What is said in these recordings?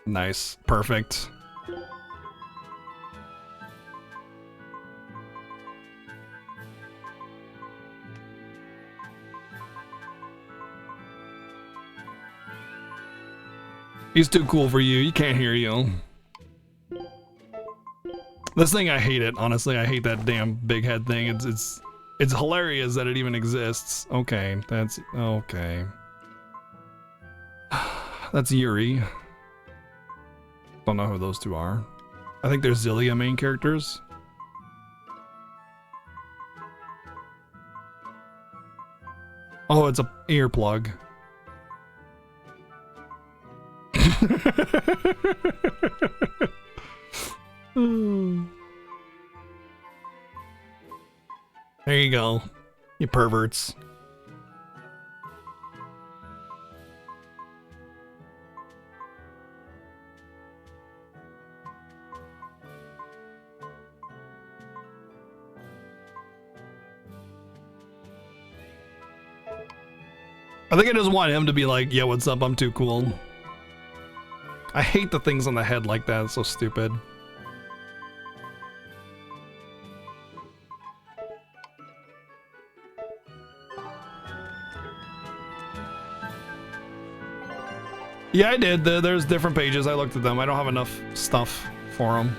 Nice. Perfect. He's too cool for you. You can't hear you. This thing, I hate it. Honestly, I hate that damn big head thing. It's hilarious that it even exists. Okay, that's okay. That's Yuri. Don't know who those two are. I think they're Zillia main characters. Oh, it's a earplug. There you go, you perverts. I think I just want him to be like, yeah, what's up? I'm too cool. I hate the things on the head like that. It's so stupid. Yeah, I did. There's different pages. I looked at them. I don't have enough stuff for them.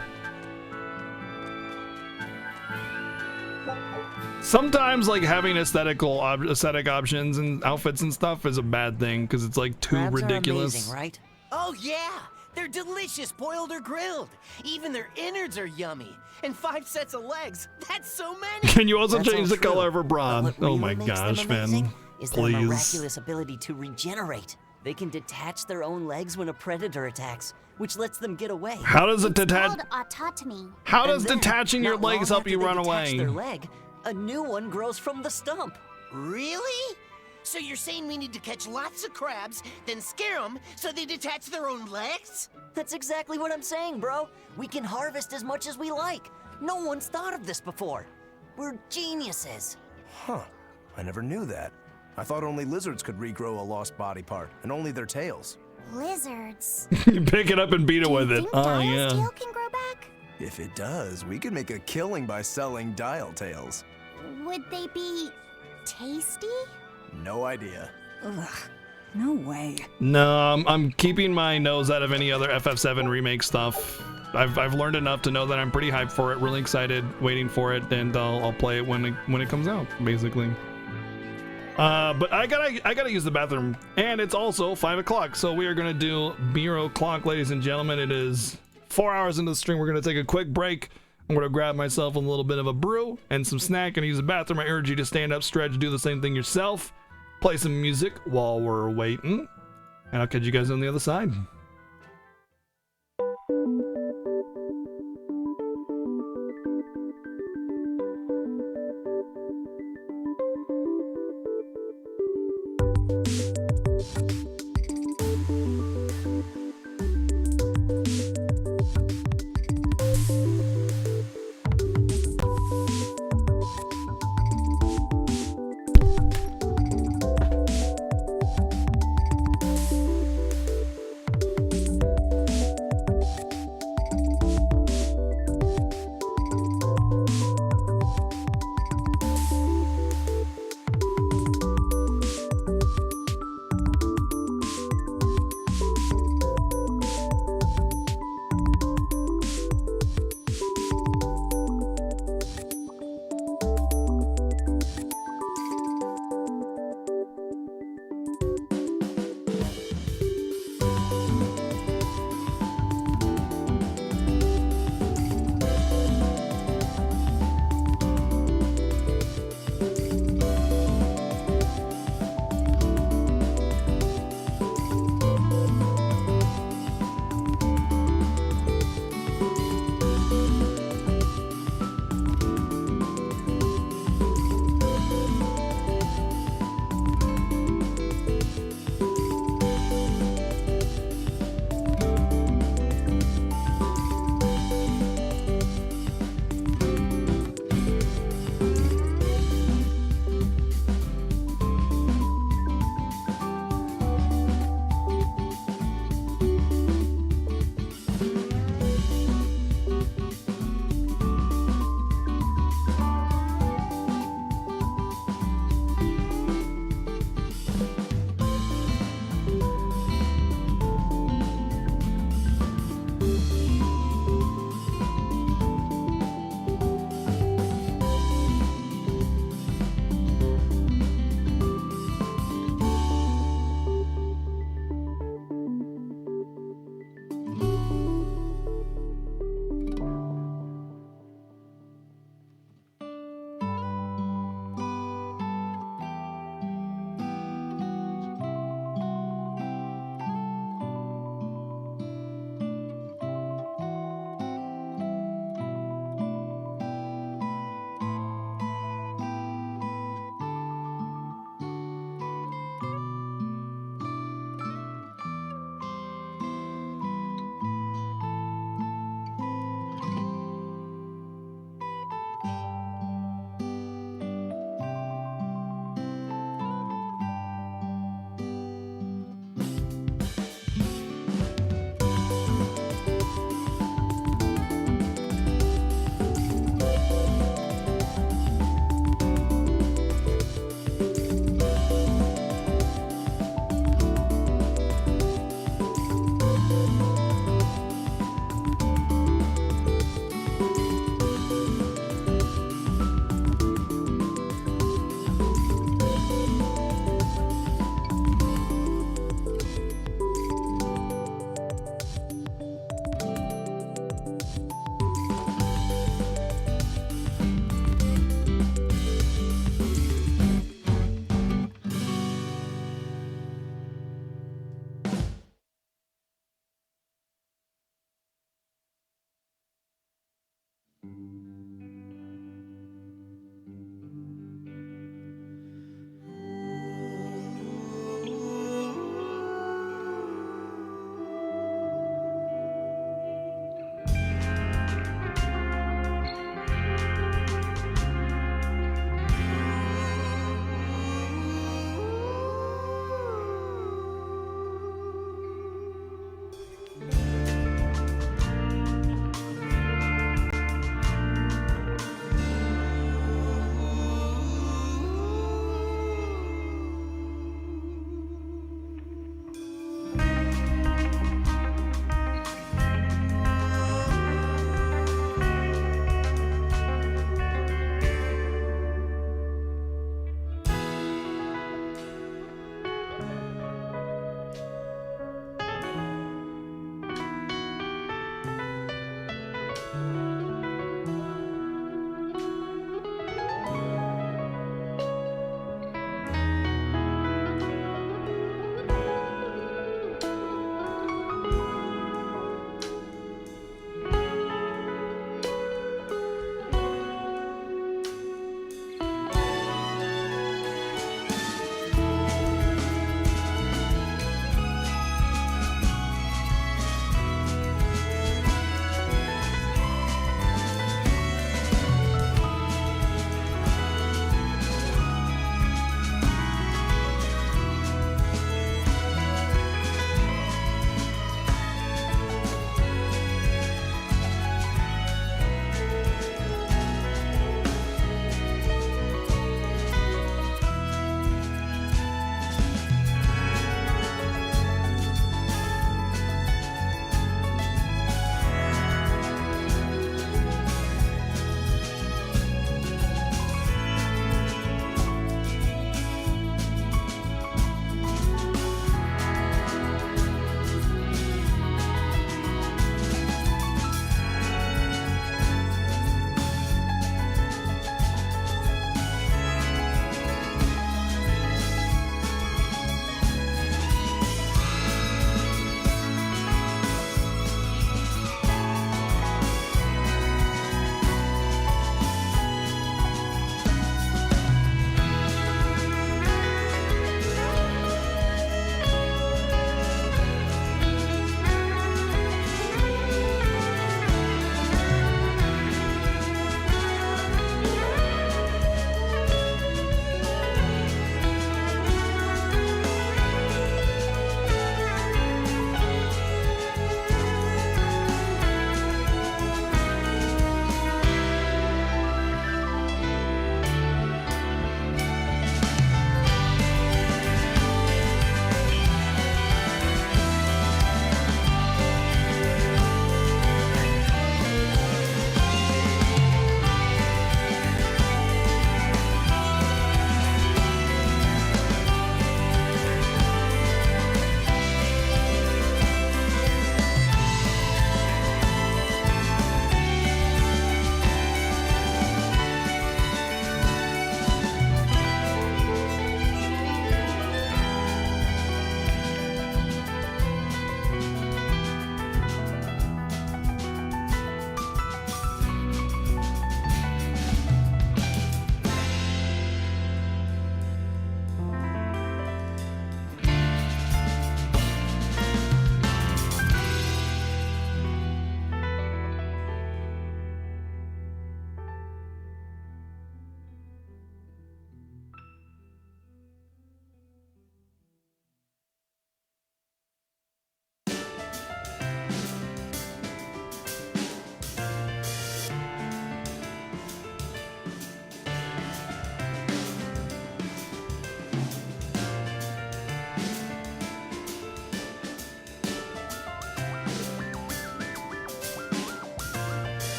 Sometimes, like, having aesthetic options and outfits and stuff is a bad thing because it's like too ridiculous. Amazing, right? Oh yeah, they're delicious, boiled or grilled. Even their innards are yummy. And 5 sets of legs. That's so many. Can you also change the color of her bra? Oh my gosh, man! Is their miraculous ability to regenerate. They can detach their own legs when a predator attacks, which lets them get away. How does it detach? Autotomy. How does detaching your legs help you run away? Their leg, a new one grows from the stump. Really? So you're saying we need to catch lots of crabs, then scare them so they detach their own legs? That's exactly what I'm saying, bro. We can harvest as much as we like. No one's thought of this before. We're geniuses. Huh. I never knew that. I thought only lizards could regrow a lost body part, and only their tails. Lizards. You pick it up and beat it with it. Oh yeah. Tail can grow back? If it does, we could make a killing by selling dial tails. Would they be tasty? No idea. Ugh, no way. No, I'm keeping my nose out of any other FF7 remake stuff. I've learned enough to know that I'm pretty hyped for it, really excited, waiting for it, and I'll play it when it comes out, basically. But I gotta use the bathroom, and it's also 5 o'clock, so we are gonna do Beer O'Clock, ladies and gentlemen. It is 4 hours into the stream. We're gonna take a quick break. I'm gonna grab myself a little bit of a brew and some snack and use the bathroom. I urge you to stand up, stretch, do the same thing yourself. Play some music while we're waiting, and I'll catch you guys on the other side.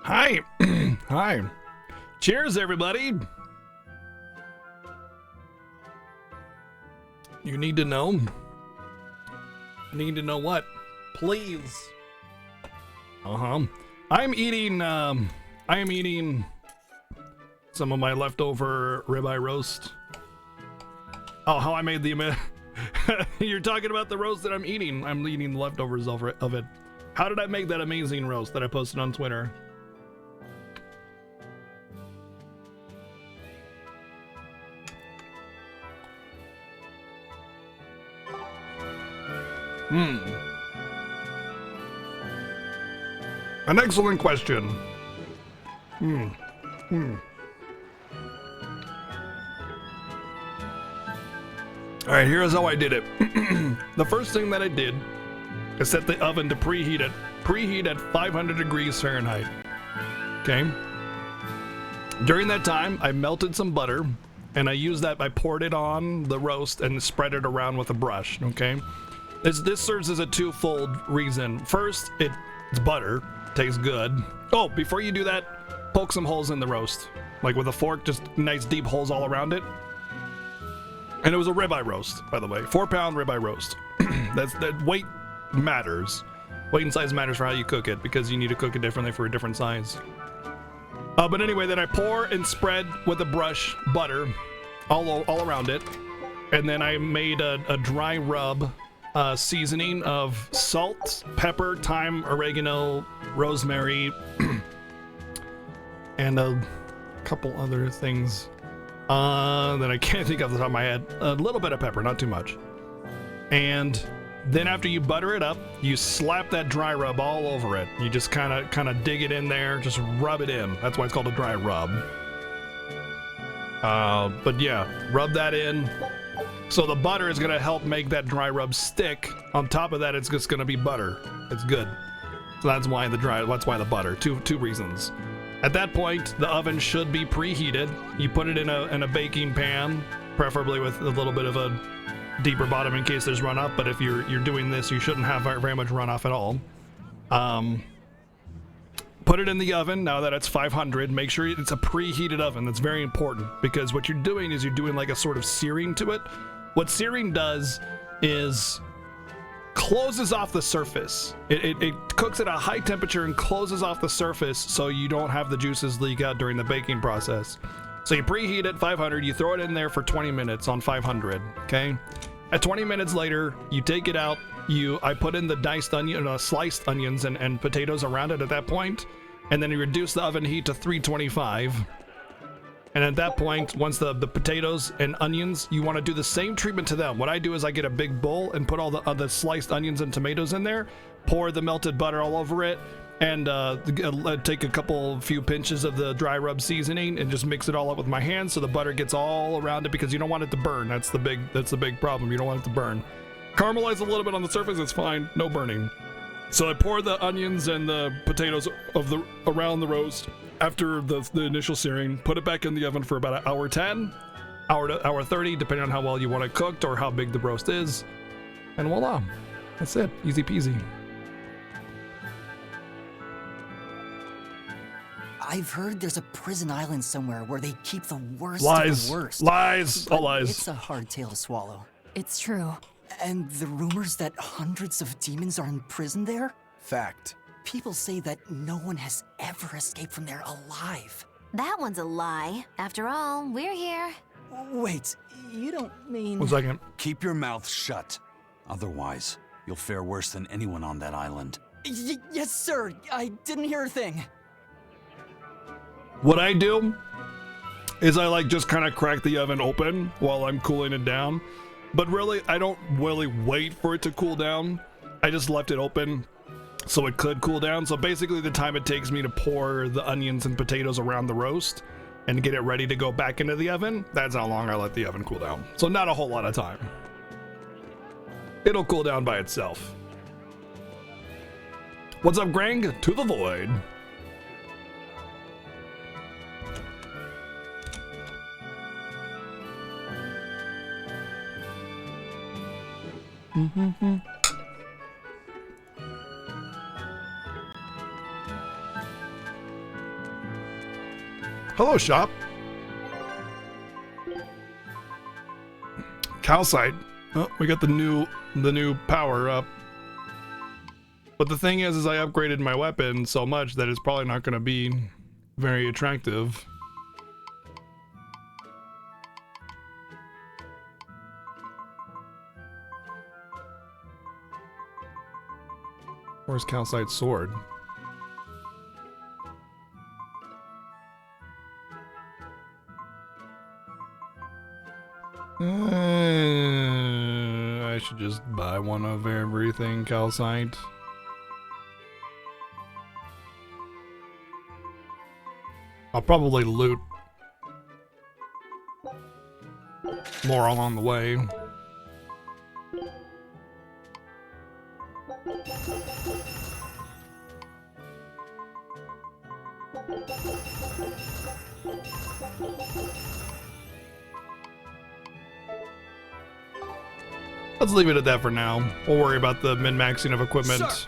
Hi. Hi. Cheers, everybody. You need to know. Need to know what? Please. I am eating some of my leftover ribeye roast. Oh, how I made the You're talking about the roast that I'm eating. I'm eating the leftovers of it. How did I make that amazing roast that I posted on Twitter? An excellent question. All right, here's how I did it. The first thing that I did is set the oven to preheat at 500 degrees Fahrenheit. Okay. During that time, I melted some butter, and I poured it on the roast and spread it around with a brush. Okay. This serves as a twofold reason. First, it's butter, tastes good. Oh, before you do that, poke some holes in the roast, like with a fork, just nice deep holes all around it. And it was a ribeye roast, by the way, 4-pound ribeye roast. That weight matters. Weight and size matters for how you cook it, because you need to cook it differently for a different size. But anyway, then I pour and spread with a brush butter all around it, and then I made a dry rub seasoning of salt, pepper, thyme, oregano, rosemary, and a couple other things that I can't think of off the top of my head. A little bit of pepper, not too much. And then after you butter it up, you slap that dry rub all over it. You just kind of dig it in there, just rub it in. That's why it's called a dry rub. But yeah, rub that in. So the butter is gonna help make that dry rub stick. On top of that, it's just gonna be butter. It's good. So that's why the butter. Two reasons. At that point, the oven should be preheated. You put it in a baking pan, preferably with a little bit of a deeper bottom in case there's runoff. But if you're doing this, you shouldn't have very much runoff at all. Put it in the oven. Now that it's 500, make sure it's a preheated oven. That's very important, because what you're doing is you're doing like a sort of searing to it. What searing does is closes off the surface. It cooks at a high temperature and closes off the surface, so you don't have the juices leak out during the baking process. So you preheat at 500, you throw it in there for 20 minutes on 500, okay? At 20 minutes later, you take it out, I put in the sliced onions and potatoes around it at that point, and then you reduce the oven heat to 325. And at that point, once the potatoes and onions, you want to do the same treatment to them. What I do is I get a big bowl and put all the sliced onions and tomatoes in there, pour the melted butter all over it, and take a few pinches of the dry rub seasoning and just mix it all up with my hands so the butter gets all around it, because you don't want it to burn. That's the big problem. You don't want it to burn. Caramelize a little bit on the surface, it's fine, no burning. So I pour the onions and the potatoes around the roast after the initial searing, put it back in the oven for about an hour 10, hour 30, depending on how well you want it cooked or how big the roast is. And voila, that's it, easy peasy. I've heard there's a prison island somewhere where they keep the worst Lies. of the worst. Lies. All lies. It's a hard tale to swallow. It's true. And the rumors that hundreds of demons are in prison there? Fact. People say that no one has ever escaped from there alive. That one's a lie. After all, we're here. Wait, you don't mean... 1 second. Keep your mouth shut. Otherwise, you'll fare worse than anyone on that island. Yes, sir. I didn't hear a thing. What I do is I just kind of crack the oven open while I'm cooling it down. But really, I don't really wait for it to cool down. I just left it open so it could cool down. So basically the time it takes me to pour the onions and potatoes around the roast and get it ready to go back into the oven, that's how long I let the oven cool down. So not a whole lot of time. It'll cool down by itself. What's up, Grang? To the void. Hello, shop. Calcite. Oh, we got the new power up. But the thing is I upgraded my weapon so much that it's probably not going to be very attractive. Where's Calcite's sword? I should just buy one of everything Calcite. I'll probably loot more along the way. Let's leave it at that for now. We'll worry about the min-maxing of equipment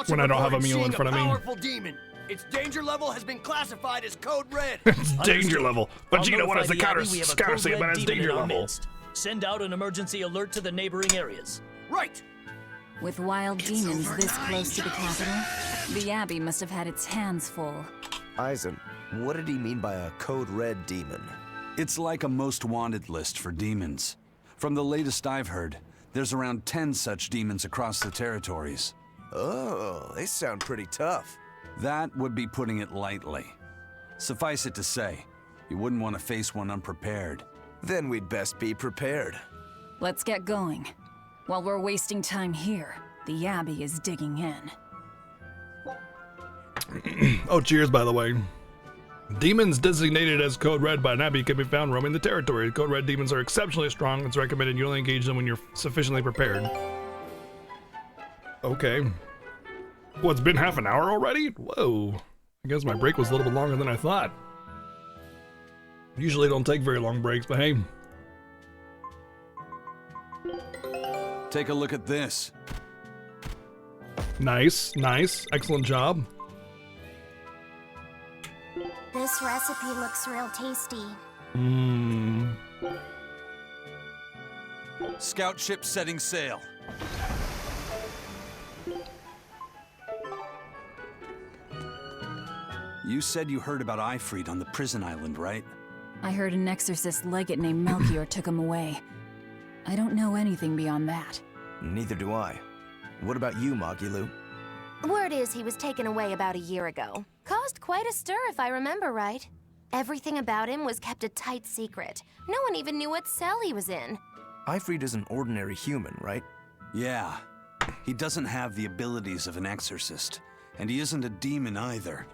when I don't have a meal in front of me. Powerful demon. Its danger level has been classified as code red. It's danger level. Vegeta, what does the Abbey scout say about its danger level? Send out an emergency alert to the neighboring areas. Right. With wild demons this close to the capital, the Abbey must have had its hands full. Eisen, what did he mean by a code red demon? It's like a most wanted list for demons. From the latest I've heard, there's around 10 such demons across the territories. Oh, they sound pretty tough. That would be putting it lightly. Suffice it to say, you wouldn't want to face one unprepared. Then we'd best be prepared. Let's get going. While we're wasting time here, the Abbey is digging in. Oh, cheers, by the way. Demons designated as Code Red by an Abbey can be found roaming the territory. Code Red demons are exceptionally strong. It's recommended you only engage them when you're sufficiently prepared. Okay. Well, it's been half an hour already? Whoa. I guess my break was a little bit longer than I thought. Usually don't take very long breaks, but hey. Take a look at this. Nice, nice. Excellent job. This recipe looks real tasty. Mmm. Scout ship setting sail. You said you heard about Ifrit on the prison island, right? I heard an exorcist legate named Melchior took him away. I don't know anything beyond that. Neither do I. What about you, Magilu? Word is he was taken away about a year ago. Caused quite a stir, if I remember right. Everything about him was kept a tight secret. No one even knew what cell he was in. Ifrit is an ordinary human, right? Yeah. He doesn't have the abilities of an exorcist, and he isn't a demon either.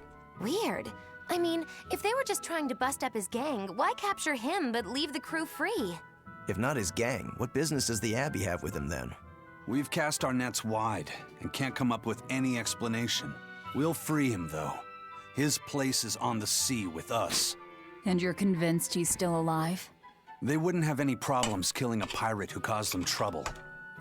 Weird. I mean, if they were just trying to bust up his gang, why capture him but leave the crew free? If not his gang, what business does the Abbey have with him then? We've cast our nets wide and can't come up with any explanation. We'll free him, though. His place is on the sea with us. And you're convinced he's still alive? They wouldn't have any problems killing a pirate who caused them trouble.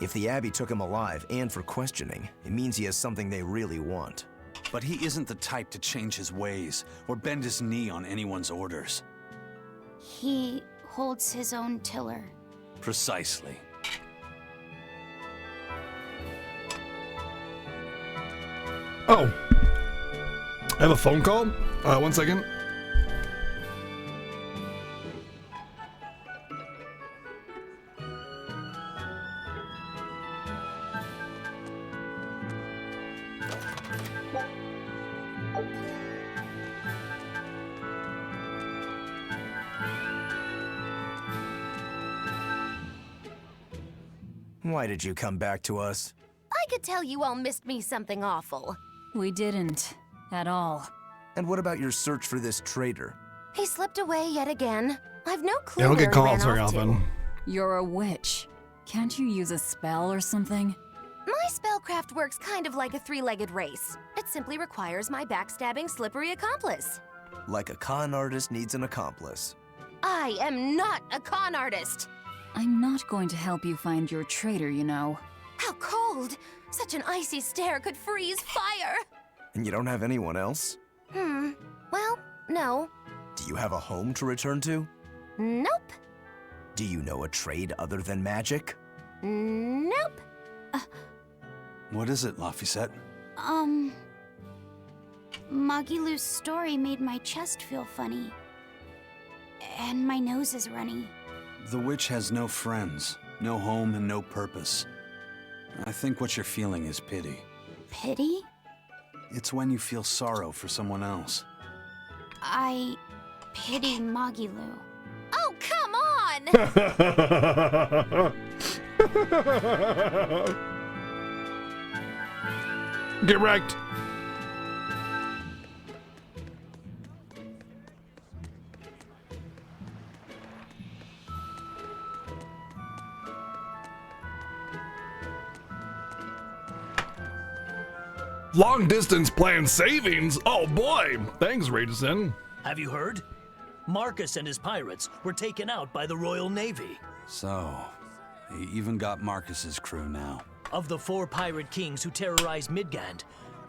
If the Abbey took him alive and for questioning, it means he has something they really want. But he isn't the type to change his ways or bend his knee on anyone's orders. He holds his own tiller. Precisely. Oh. I have a phone call? 1 second. Why did you come back to us? I could tell you all missed me something awful. We didn't. At all. And what about your search for this traitor? He slipped away yet again. I've no clue Yeah, I don't where get he ran calls very off to. often. You're a witch. Can't you use a spell or something? My spellcraft works kind of like a three-legged race. It simply requires my backstabbing, slippery accomplice. Like a con artist needs an accomplice. I am not a con artist. I'm not going to help you find your traitor, you know. How cold! Such an icy stare could freeze fire! And you don't have anyone else? Well, no. Do you have a home to return to? Nope. Do you know a trade other than magic? Nope. What is it, Laphicet? Magilou's story made my chest feel funny. And my nose is runny. The witch has no friends, no home, and no purpose. I think what you're feeling is pity. Pity? It's when you feel sorrow for someone else. I pity Magilou. Oh, come on! Get wrecked. Long distance plan savings? Oh boy! Thanks, Radisson. Have you heard? Marcus and his pirates were taken out by the Royal Navy. So, he even got Marcus's crew now. Of the 4 pirate kings who terrorized Midgand,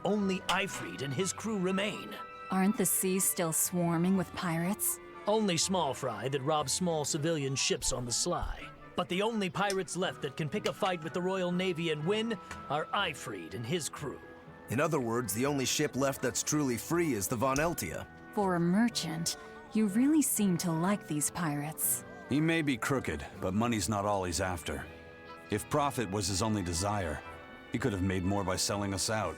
only Ifrid and his crew remain. Aren't the seas still swarming with pirates? Only small fry that rob small civilian ships on the sly. But the only pirates left that can pick a fight with the Royal Navy and win are Ifrid and his crew. In other words, the only ship left that's truly free is the Von Eltia. For a merchant, you really seem to like these pirates. He may be crooked, but money's not all he's after. If profit was his only desire, he could have made more by selling us out.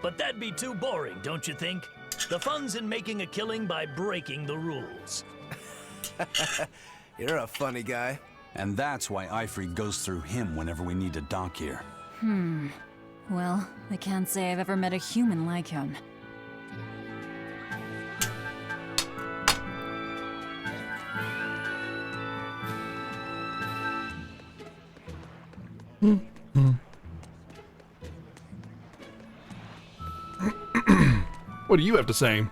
But that'd be too boring, don't you think? The fun's in making a killing by breaking the rules. You're a funny guy. And that's why Ifrid goes through him whenever we need to dock here. Well, I can't say I've ever met a human like him. What do you have to say?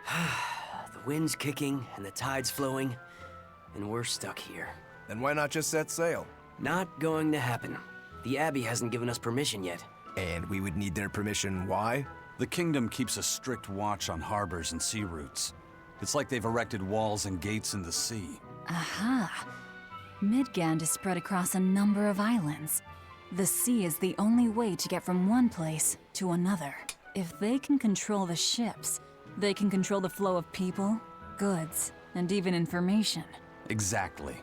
The wind's kicking and the tide's flowing, and we're stuck here. Then why not just set sail? Not going to happen. The Abbey hasn't given us permission yet. And we would need their permission, why? The kingdom keeps a strict watch on harbors and sea routes. It's like they've erected walls and gates in the sea. Aha! Midgand is spread across a number of islands. The sea is the only way to get from one place to another. If they can control the ships, they can control the flow of people, goods, and even information. Exactly.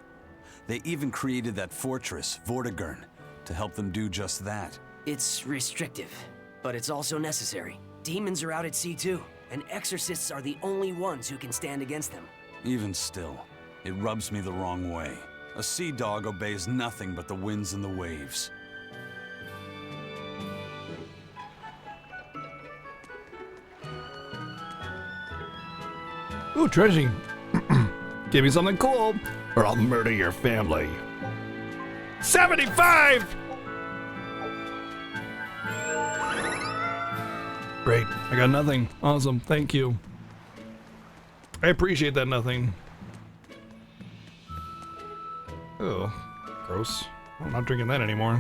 They even created that fortress, Vortigern, to help them do just that. It's restrictive, but it's also necessary. Demons are out at sea too, and exorcists are the only ones who can stand against them. Even still, it rubs me the wrong way. A sea dog obeys nothing but the winds and the waves. Ooh, treasure. Give me something cool, or I'll murder your family. 75! Great, I got nothing. Awesome, thank you. I appreciate that nothing. Oh, gross. I'm not drinking that anymore.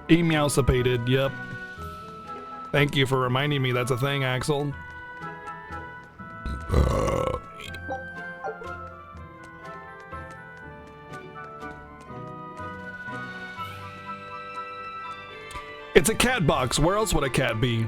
Emousipated, yep. Thank you for reminding me that's a thing, Axel. It's a cat box. Where else would a cat be?